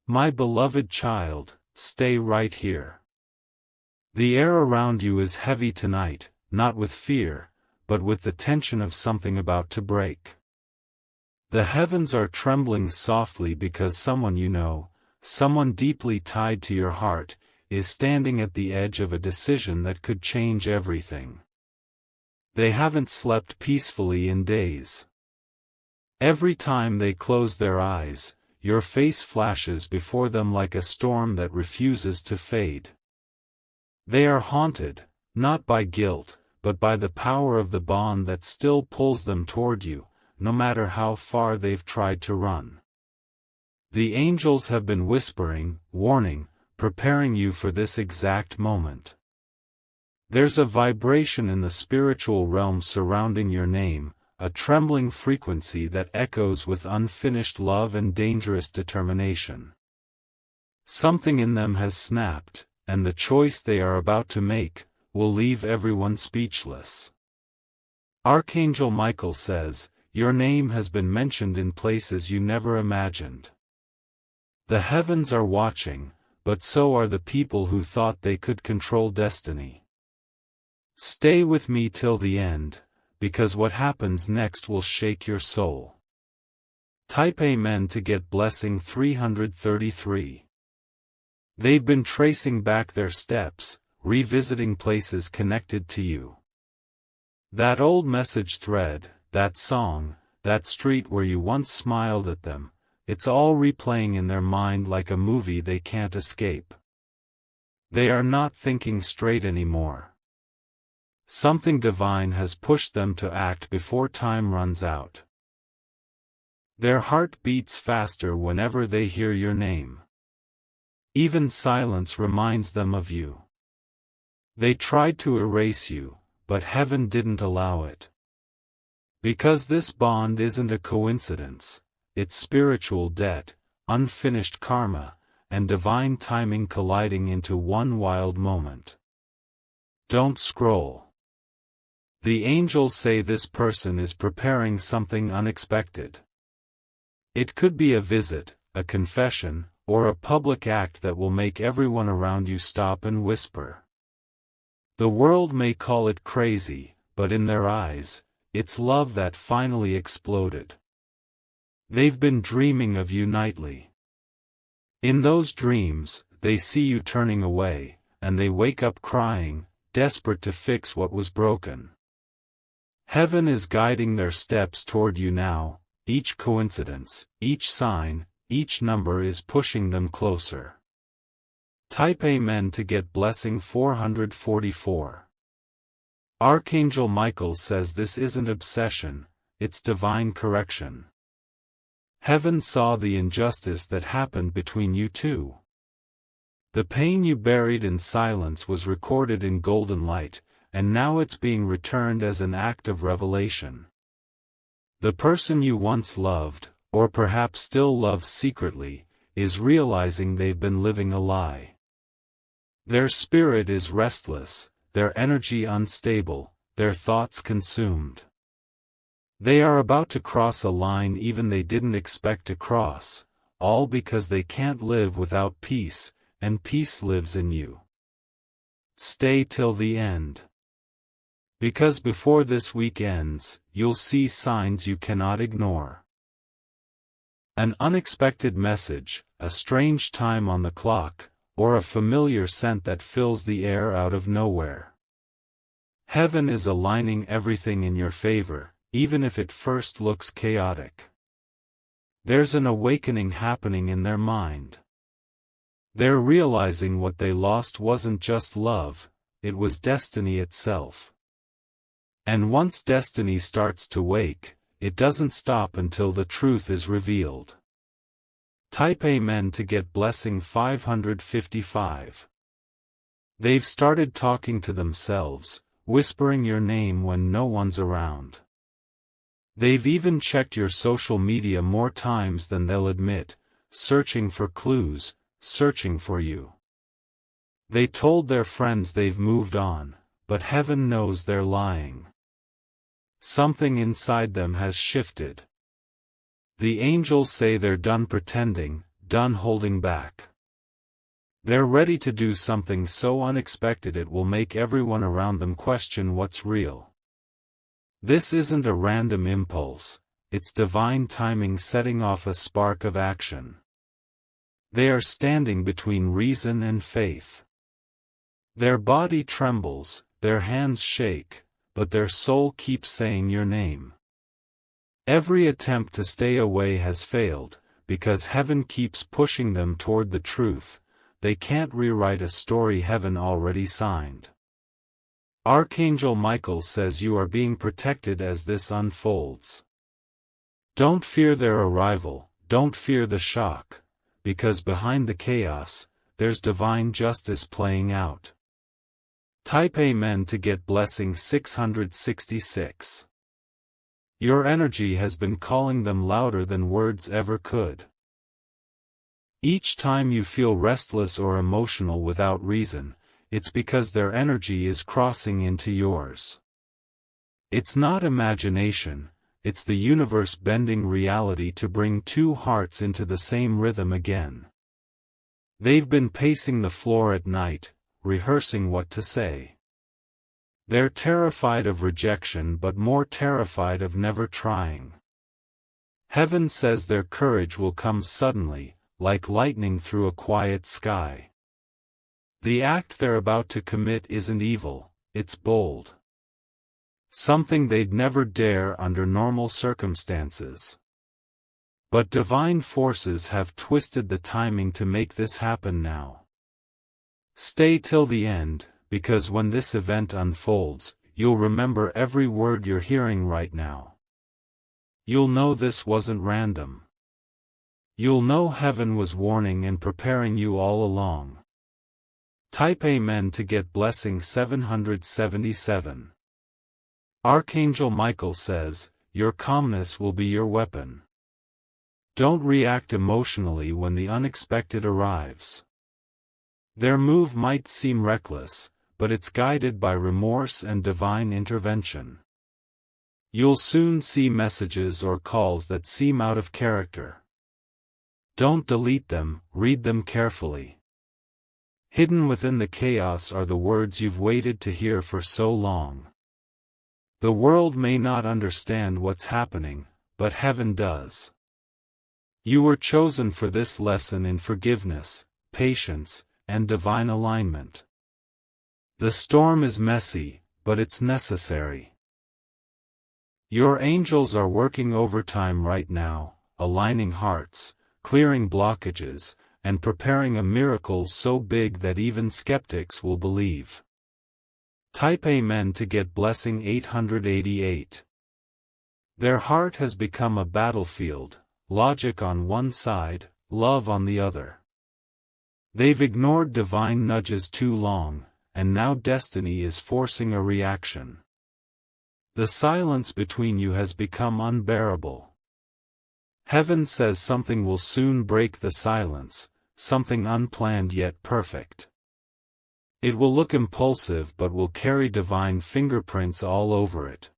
My beloved child, stay right here. The air around you is heavy tonight, not with fear, but with the tension of something about to break. The heavens are trembling softly because someone you know, someone deeply tied to your heart, is standing at the edge of a decision that could change everything. They haven't slept peacefully in days. Every time they close their eyes, your face flashes before them like a storm that refuses to fade. They are haunted, not by guilt, but by the power of the bond that still pulls them toward you, no matter how far they've tried to run. The angels have been whispering, warning, preparing you for this exact moment. There's a vibration in the spiritual realm surrounding your name, a trembling frequency that echoes with unfinished love and dangerous determination. Something in them has snapped, and the choice they are about to make will leave everyone speechless. Archangel Michael says, your name has been mentioned in places you never imagined. The heavens are watching, but so are the people who thought they could control destiny. Stay with me till the end, because what happens next will shake your soul. Type Amen to get blessing 333. They've been tracing back their steps, revisiting places connected to you. That old message thread, that song, that street where you once smiled at them, it's all replaying in their mind like a movie they can't escape. They are not thinking straight anymore. Something divine has pushed them to act before time runs out. Their heart beats faster whenever they hear your name. Even silence reminds them of you. They tried to erase you, but heaven didn't allow it. Because this bond isn't a coincidence, it's spiritual debt, unfinished karma, and divine timing colliding into one wild moment. Don't scroll. The angels say this person is preparing something unexpected. It could be a visit, a confession, or a public act that will make everyone around you stop and whisper. The world may call it crazy, but in their eyes, it's love that finally exploded. They've been dreaming of you nightly. In those dreams, they see you turning away, and they wake up crying, desperate to fix what was broken. Heaven is guiding their steps toward you now. Each coincidence, each sign, each number is pushing them closer. Type Amen to get blessing 444. Archangel Michael says this isn't obsession, it's divine correction. Heaven saw the injustice that happened between you two. The pain you buried in silence was recorded in golden light, and now it's being returned as an act of revelation. The person you once loved, or perhaps still love secretly, is realizing they've been living a lie. Their spirit is restless, their energy unstable, their thoughts consumed. They are about to cross a line even they didn't expect to cross, all because they can't live without peace, and peace lives in you. Stay till the end. Because before this week ends, you'll see signs you cannot ignore. An unexpected message, a strange time on the clock, or a familiar scent that fills the air out of nowhere. Heaven is aligning everything in your favor, even if it first looks chaotic. There's an awakening happening in their mind. They're realizing what they lost wasn't just love, it was destiny itself. And once destiny starts to wake, it doesn't stop until the truth is revealed. Type Amen to get blessing 555. They've started talking to themselves, whispering your name when no one's around. They've even checked your social media more times than they'll admit, searching for clues, searching for you. They told their friends they've moved on, but heaven knows they're lying. Something inside them has shifted. The angels say they're done pretending, done holding back. They're ready to do something so unexpected it will make everyone around them question what's real. This isn't a random impulse, it's divine timing setting off a spark of action. They are standing between reason and faith. Their body trembles, their hands shake, but their soul keeps saying your name. Every attempt to stay away has failed, because heaven keeps pushing them toward the truth. They can't rewrite a story heaven already signed. Archangel Michael says you are being protected as this unfolds. Don't fear their arrival, don't fear the shock, because behind the chaos, there's divine justice playing out. Type Amen to get blessing 666. Your energy has been calling them louder than words ever could. Each time you feel restless or emotional without reason, it's because their energy is crossing into yours. It's not imagination, it's the universe bending reality to bring two hearts into the same rhythm again. They've been pacing the floor at night, rehearsing what to say. They're terrified of rejection but more terrified of never trying. Heaven says their courage will come suddenly, like lightning through a quiet sky. The act they're about to commit isn't evil, it's bold. Something they'd never dare under normal circumstances. But divine forces have twisted the timing to make this happen now. Stay till the end, because when this event unfolds, you'll remember every word you're hearing right now. You'll know this wasn't random. You'll know heaven was warning and preparing you all along. Type Amen to get blessing 777. Archangel Michael says, your calmness will be your weapon. Don't react emotionally when the unexpected arrives. Their move might seem reckless, but it's guided by remorse and divine intervention. You'll soon see messages or calls that seem out of character. Don't delete them, read them carefully. Hidden within the chaos are the words you've waited to hear for so long. The world may not understand what's happening, but heaven does. You were chosen for this lesson in forgiveness, patience, and divine alignment. The storm is messy, but it's necessary. Your angels are working overtime right now, aligning hearts, clearing blockages, and preparing a miracle so big that even skeptics will believe. Type Amen to get blessing 888. Their heart has become a battlefield, logic on one side, love on the other. They've ignored divine nudges too long, and now destiny is forcing a reaction. The silence between you has become unbearable. Heaven says something will soon break the silence, something unplanned yet perfect. It will look impulsive but will carry divine fingerprints all over it.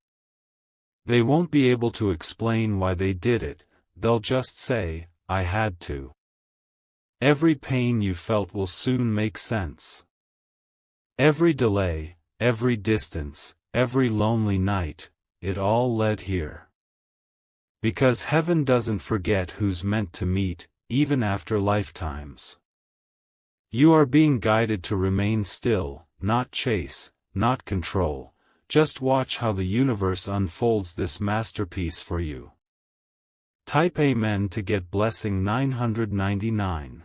They won't be able to explain why they did it, they'll just say, I had to. Every pain you felt will soon make sense. Every delay, every distance, every lonely night, it all led here. Because heaven doesn't forget who's meant to meet, even after lifetimes. You are being guided to remain still, not chase, not control, just watch how the universe unfolds this masterpiece for you. Type Amen to get blessing 999.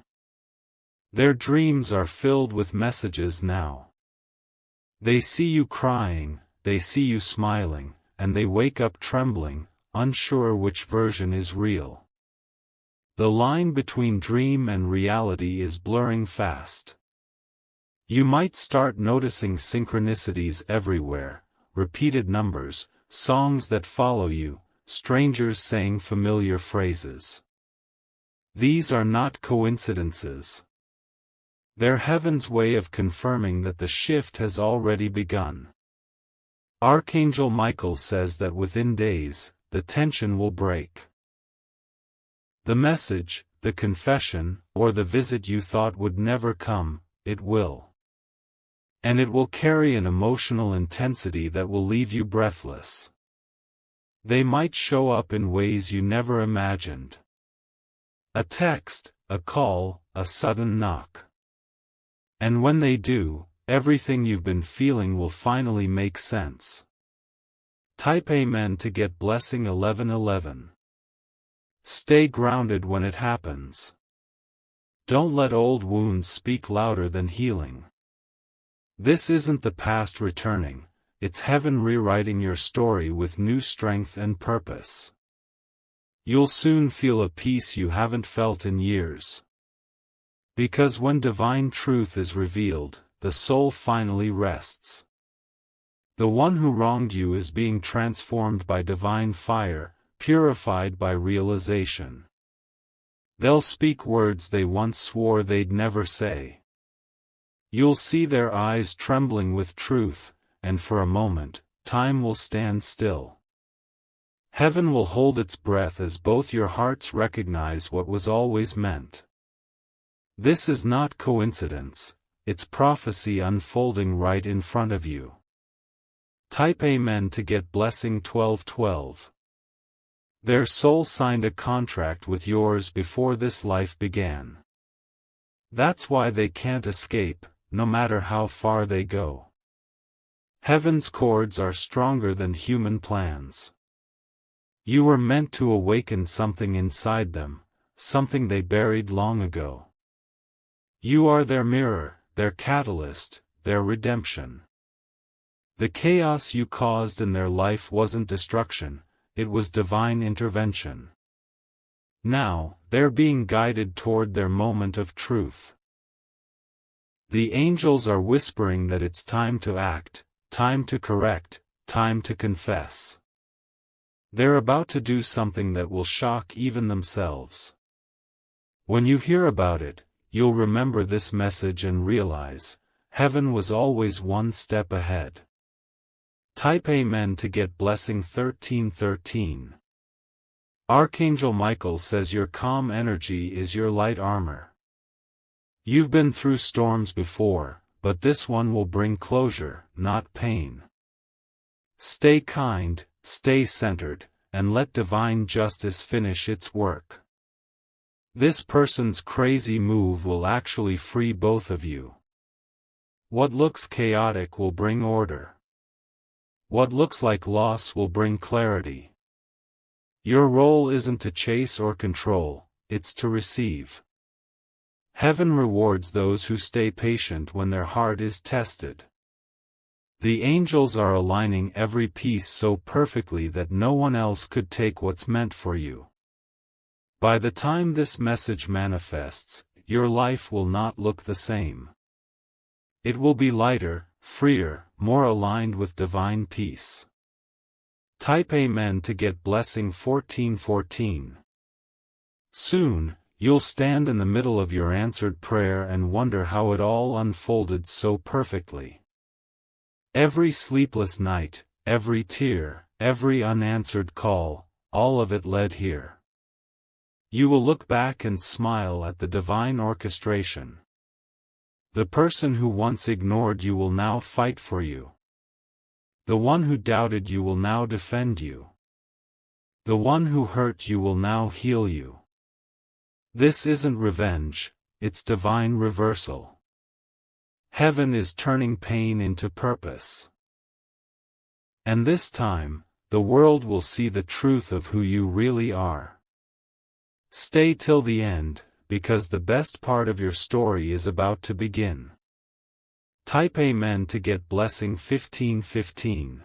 Their dreams are filled with messages now. They see you crying, they see you smiling, and they wake up trembling, unsure which version is real. The line between dream and reality is blurring fast. You might start noticing synchronicities everywhere, repeated numbers, songs that follow you, strangers saying familiar phrases. These are not coincidences. They're heaven's way of confirming that the shift has already begun. Archangel Michael says that within days, the tension will break. The message, the confession, or the visit you thought would never come, it will. And it will carry an emotional intensity that will leave you breathless. They might show up in ways you never imagined. A text, a call, a sudden knock. And when they do, everything you've been feeling will finally make sense. Type Amen to get blessing 1111. Stay grounded when it happens. Don't let old wounds speak louder than healing. This isn't the past returning, it's heaven rewriting your story with new strength and purpose. You'll soon feel a peace you haven't felt in years. Because when divine truth is revealed, the soul finally rests. The one who wronged you is being transformed by divine fire, purified by realization. They'll speak words they once swore they'd never say. You'll see their eyes trembling with truth, and for a moment, time will stand still. Heaven will hold its breath as both your hearts recognize what was always meant. This is not coincidence, it's prophecy unfolding right in front of you. Type Amen to get blessing 1212. Their soul signed a contract with yours before this life began. That's why they can't escape, no matter how far they go. Heaven's cords are stronger than human plans. You were meant to awaken something inside them, something they buried long ago. You are their mirror, their catalyst, their redemption. The chaos you caused in their life wasn't destruction, it was divine intervention. Now, they're being guided toward their moment of truth. The angels are whispering that it's time to act, time to correct, time to confess. They're about to do something that will shock even themselves. When you hear about it, you'll remember this message and realize, heaven was always one step ahead. Type Amen to get blessing 1313. Archangel Michael says your calm energy is your light armor. You've been through storms before, but this one will bring closure, not pain. Stay kind, stay centered, and let divine justice finish its work. This person's crazy move will actually free both of you. What looks chaotic will bring order. What looks like loss will bring clarity. Your role isn't to chase or control, it's to receive. Heaven rewards those who stay patient when their heart is tested. The angels are aligning every piece so perfectly that no one else could take what's meant for you. By the time this message manifests, your life will not look the same. It will be lighter, freer, more aligned with divine peace. Type Amen to get blessing 1414. Soon, you'll stand in the middle of your answered prayer and wonder how it all unfolded so perfectly. Every sleepless night, every tear, every unanswered call, all of it led here. You will look back and smile at the divine orchestration. The person who once ignored you will now fight for you. The one who doubted you will now defend you. The one who hurt you will now heal you. This isn't revenge, it's divine reversal. Heaven is turning pain into purpose. And this time, the world will see the truth of who you really are. Stay till the end, because the best part of your story is about to begin. Type Amen to get blessing 1515.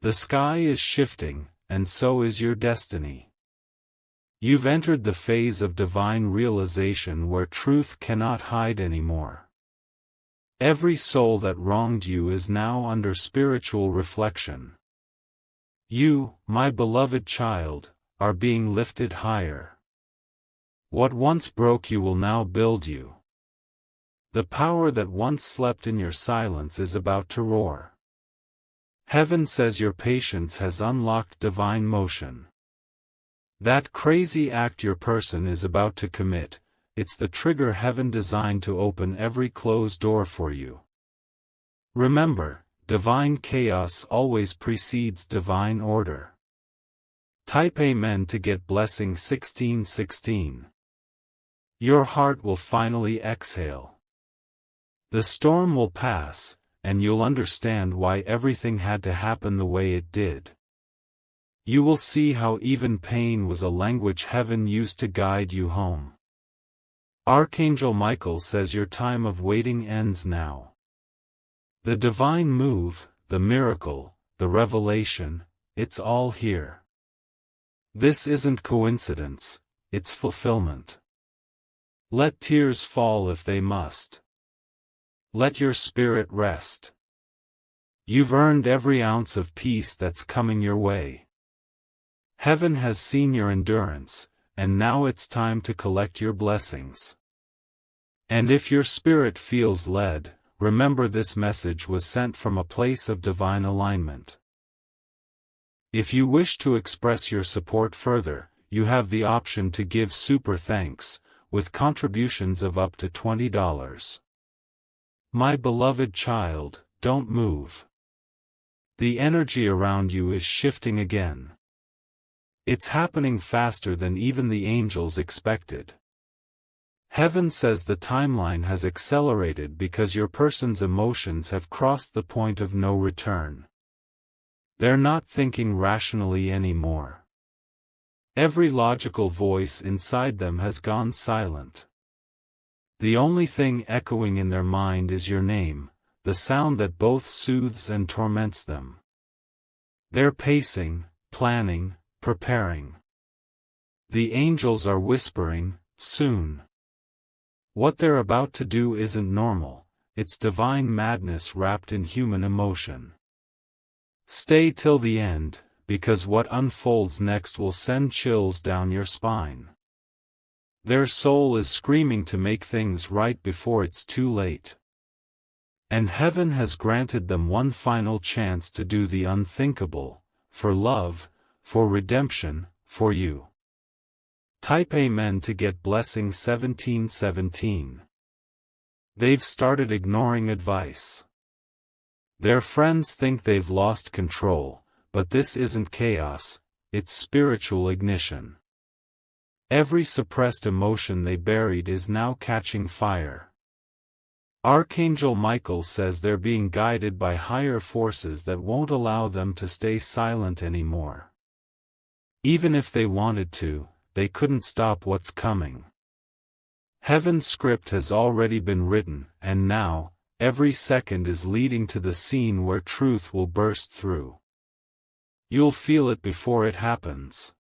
The sky is shifting, and so is your destiny. You've entered the phase of divine realization where truth cannot hide anymore. Every soul that wronged you is now under spiritual reflection. You, my beloved child, are being lifted higher. What once broke you will now build you. The power that once slept in your silence is about to roar. Heaven says your patience has unlocked divine motion. That crazy act your person is about to commit, it's the trigger heaven designed to open every closed door for you. Remember, divine chaos always precedes divine order. Type Amen to get blessing 1616. Your heart will finally exhale. The storm will pass, and you'll understand why everything had to happen the way it did. You will see how even pain was a language heaven used to guide you home. Archangel Michael says your time of waiting ends now. The divine move, the miracle, the revelation, it's all here. This isn't coincidence, it's fulfillment. Let tears fall if they must. Let your spirit rest. You've earned every ounce of peace that's coming your way. Heaven has seen your endurance, and now it's time to collect your blessings. And if your spirit feels led, remember this message was sent from a place of divine alignment. If you wish to express your support further, you have the option to give super thanks, with contributions of up to $20. My beloved child, don't move. The energy around you is shifting again. It's happening faster than even the angels expected. Heaven says the timeline has accelerated because your person's emotions have crossed the point of no return. They're not thinking rationally anymore. Every logical voice inside them has gone silent. The only thing echoing in their mind is your name, the sound that both soothes and torments them. They're pacing, planning, preparing. The angels are whispering, soon. What they're about to do isn't normal, it's divine madness wrapped in human emotion. Stay till the end, because what unfolds next will send chills down your spine. Their soul is screaming to make things right before it's too late. And heaven has granted them one final chance to do the unthinkable, for love, for redemption, for you. Type Amen to get blessing 1717. They've started ignoring advice. Their friends think they've lost control, but this isn't chaos, it's spiritual ignition. Every suppressed emotion they buried is now catching fire. Archangel Michael says they're being guided by higher forces that won't allow them to stay silent anymore. Even if they wanted to, they couldn't stop what's coming. Heaven's script has already been written, and now, every second is leading to the scene where truth will burst through. You'll feel it before it happens.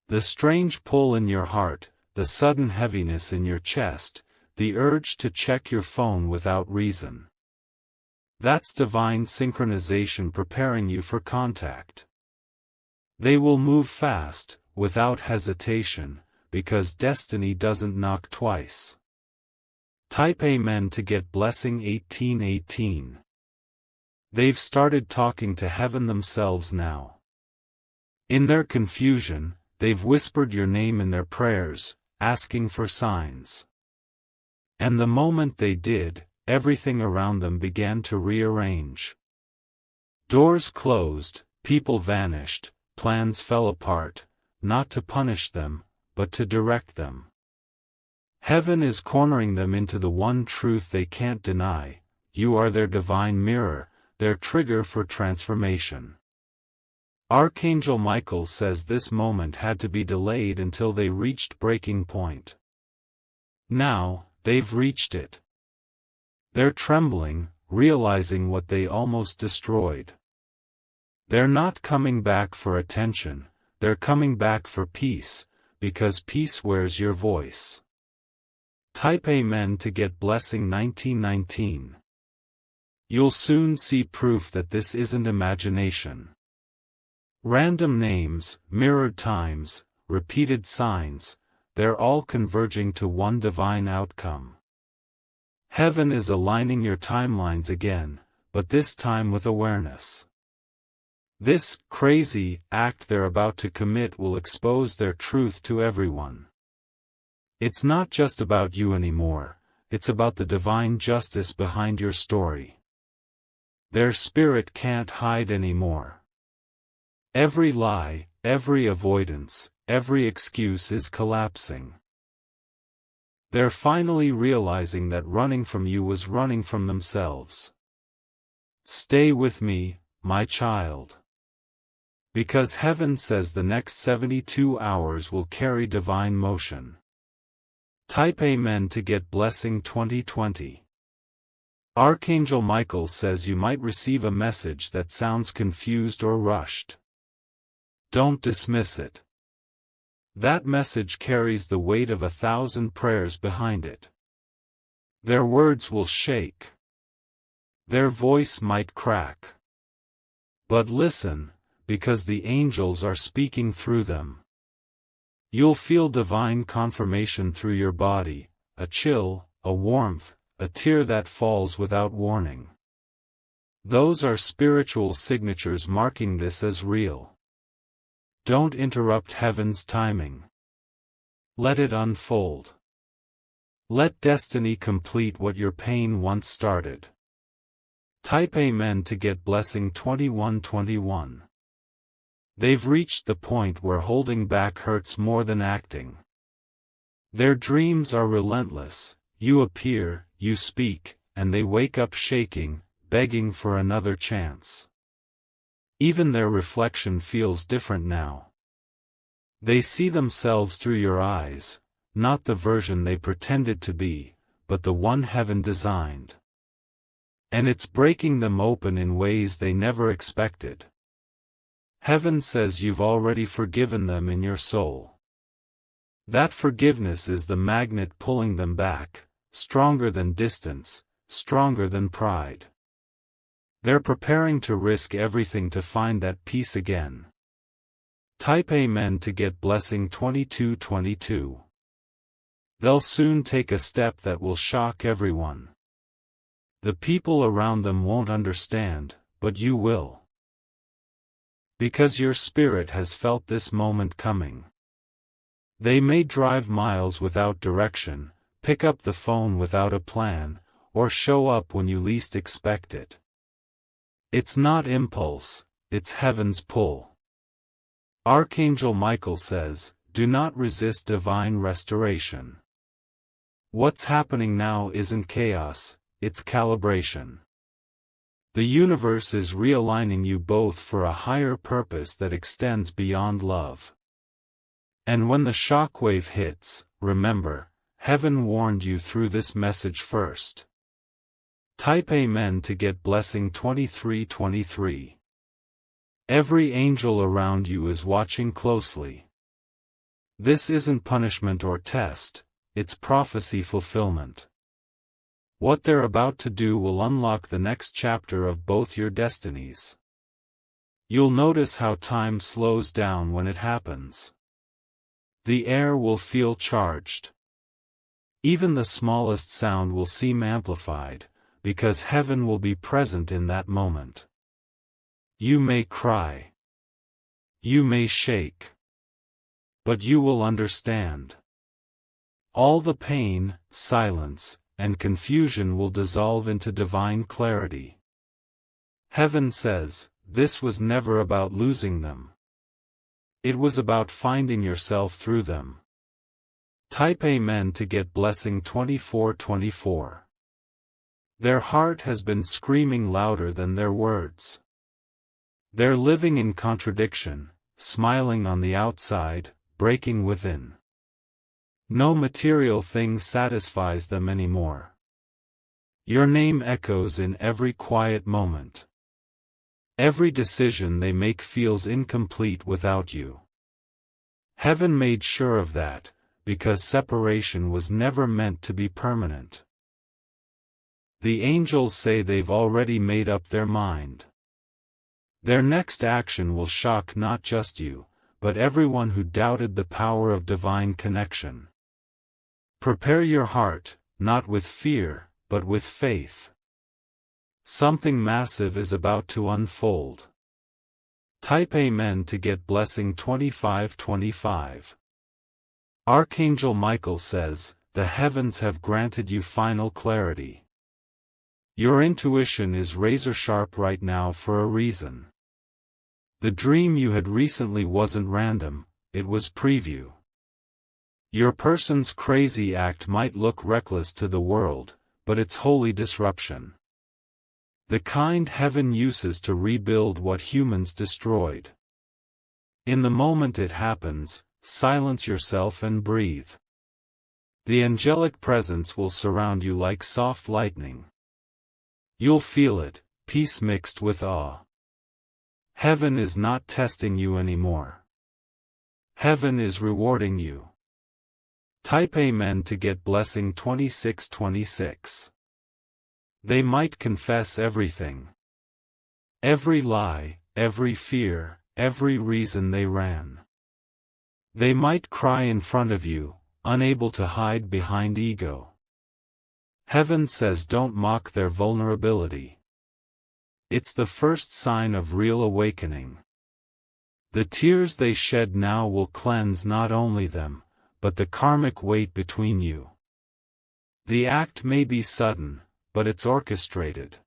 The strange pull in your heart, the sudden heaviness in your chest, the urge to check your phone without reason. That's divine synchronization preparing you for contact. They will move fast, without hesitation, because destiny doesn't knock twice. Type Amen to get blessing 1818. They've started talking to heaven themselves now. In their confusion, they've whispered your name in their prayers, asking for signs. And the moment they did, everything around them began to rearrange. Doors closed, people vanished, plans fell apart, not to punish them, but to direct them. Heaven is cornering them into the one truth they can't deny: you are their divine mirror, their trigger for transformation. Archangel Michael says this moment had to be delayed until they reached breaking point. Now, they've reached it. They're trembling, realizing what they almost destroyed. They're not coming back for attention, they're coming back for peace, because peace wears your voice. Type Amen to get blessing 1919. You'll soon see proof that this isn't imagination. Random names, mirrored times, repeated signs, they're all converging to one divine outcome. Heaven is aligning your timelines again, but this time with awareness. This crazy act they're about to commit will expose their truth to everyone. It's not just about you anymore, it's about the divine justice behind your story. Their spirit can't hide anymore. Every lie, every avoidance, every excuse is collapsing. They're finally realizing that running from you was running from themselves. Stay with me, my child. Because heaven says the next 72 hours will carry divine motion. Type Amen to get blessing 2020. Archangel Michael says you might receive a message that sounds confused or rushed. Don't dismiss it. That message carries the weight of 1,000 prayers behind it. Their words will shake. Their voice might crack. But listen, because the angels are speaking through them. You'll feel divine confirmation through your body, a chill, a warmth, a tear that falls without warning. Those are spiritual signatures marking this as real. Don't interrupt heaven's timing. Let it unfold. Let destiny complete what your pain once started. Type Amen to get blessing 2121. They've reached the point where holding back hurts more than acting. Their dreams are relentless, you appear, you speak, and they wake up shaking, begging for another chance. Even their reflection feels different now. They see themselves through your eyes, not the version they pretended to be, but the one heaven designed. And it's breaking them open in ways they never expected. Heaven says you've already forgiven them in your soul. That forgiveness is the magnet pulling them back, stronger than distance, stronger than pride. They're preparing to risk everything to find that peace again. Type Amen to get blessing 2222. They'll soon take a step that will shock everyone. The people around them won't understand, but you will. Because your spirit has felt this moment coming. They may drive miles without direction, pick up the phone without a plan, or show up when you least expect it. It's not impulse, it's heaven's pull. Archangel Michael says, do not resist divine restoration. What's happening now isn't chaos, it's calibration. The universe is realigning you both for a higher purpose that extends beyond love. And when the shockwave hits, remember, heaven warned you through this message first. Type Amen to get blessing 2323. Every angel around you is watching closely. This isn't punishment or test, it's prophecy fulfillment. What they're about to do will unlock the next chapter of both your destinies. You'll notice how time slows down when it happens. The air will feel charged. Even the smallest sound will seem amplified, because heaven will be present in that moment. You may cry. You may shake. But you will understand. All the pain, silence, and confusion will dissolve into divine clarity. Heaven says, this was never about losing them. It was about finding yourself through them. Type Amen to get blessing 2424. Their heart has been screaming louder than their words. They're living in contradiction, smiling on the outside, breaking within. No material thing satisfies them anymore. Your name echoes in every quiet moment. Every decision they make feels incomplete without you. Heaven made sure of that, because separation was never meant to be permanent. The angels say they've already made up their mind. Their next action will shock not just you, but everyone who doubted the power of divine connection. Prepare your heart, not with fear, but with faith. Something massive is about to unfold. Type Amen to get blessing 2525. Archangel Michael says, the heavens have granted you final clarity. Your intuition is razor sharp right now for a reason. The dream you had recently wasn't random, it was preview. Your person's crazy act might look reckless to the world, but it's holy disruption. The kind heaven uses to rebuild what humans destroyed. In the moment it happens, silence yourself and breathe. The angelic presence will surround you like soft lightning. You'll feel it, peace mixed with awe. Heaven is not testing you anymore. Heaven is rewarding you. Type Amen to get blessing 2626. They might confess everything. Every lie, every fear, every reason they ran. They might cry in front of you, unable to hide behind ego. Heaven says don't mock their vulnerability. It's the first sign of real awakening. The tears they shed now will cleanse not only them, but the karmic weight between you. The act may be sudden, but it's orchestrated.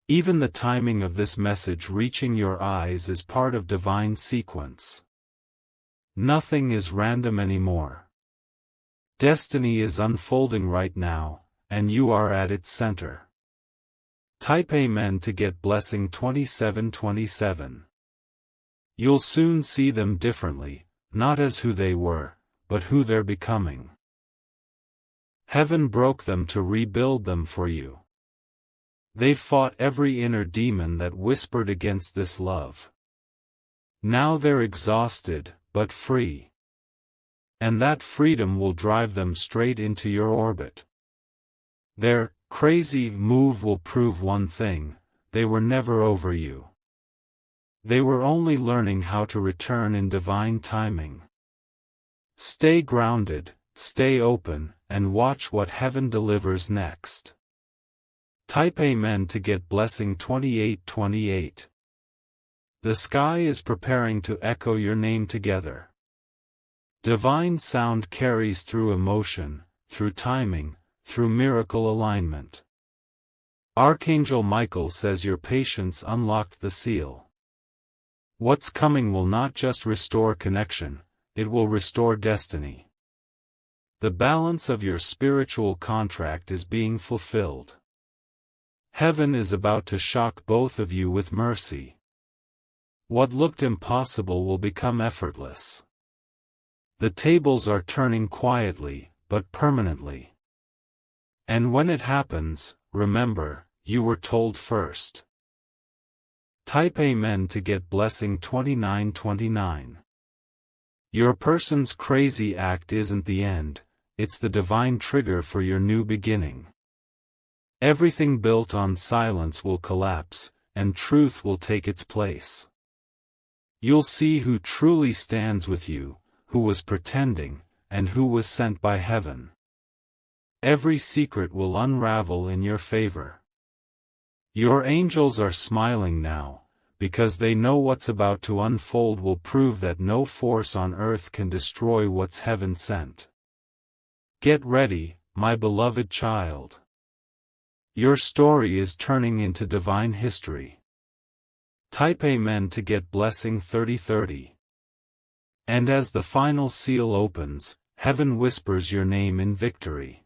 Even the timing of this message reaching your eyes is part of divine sequence. Nothing is random anymore. Destiny is unfolding right now, and you are at its center. Type Amen to get blessing 2727. You'll soon see them differently, not as who they were, but who they're becoming. Heaven broke them to rebuild them for you. They fought every inner demon that whispered against this love. Now they're exhausted, but free. And that freedom will drive them straight into your orbit. Their crazy move will prove one thing: they were never over you. They were only learning how to return in divine timing. Stay grounded, stay open, and watch what heaven delivers next. Type Amen to get blessing 2828. The sky is preparing to echo your name together. Divine sound carries through emotion, through timing, through miracle alignment. Archangel Michael says your patience unlocked the seal. What's coming will not just restore connection, it will restore destiny. The balance of your spiritual contract is being fulfilled. Heaven is about to shock both of you with mercy. What looked impossible will become effortless. The tables are turning quietly, but permanently. And when it happens, remember, you were told first. Type Amen to get blessing 2929. Your person's crazy act isn't the end, it's the divine trigger for your new beginning. Everything built on silence will collapse, and truth will take its place. You'll see who truly stands with you, who was pretending, and who was sent by heaven. Every secret will unravel in your favor. Your angels are smiling now, because they know what's about to unfold will prove that no force on earth can destroy what's heaven sent. Get ready, my beloved child. Your story is turning into divine history. Type Amen to get blessing 3030. And as the final seal opens, heaven whispers your name in victory.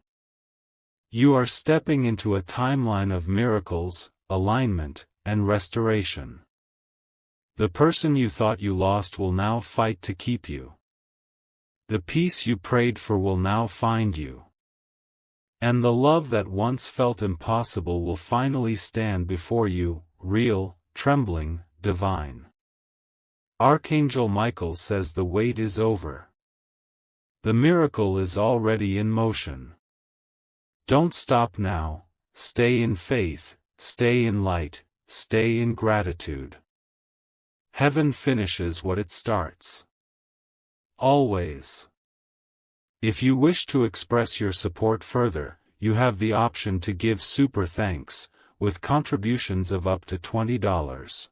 You are stepping into a timeline of miracles, alignment, and restoration. The person you thought you lost will now fight to keep you. The peace you prayed for will now find you. And the love that once felt impossible will finally stand before you, real, trembling, divine. Archangel Michael says the wait is over. The miracle is already in motion. Don't stop now, stay in faith, stay in light, stay in gratitude. Heaven finishes what it starts. Always. If you wish to express your support further, you have the option to give super thanks, with contributions of up to $20.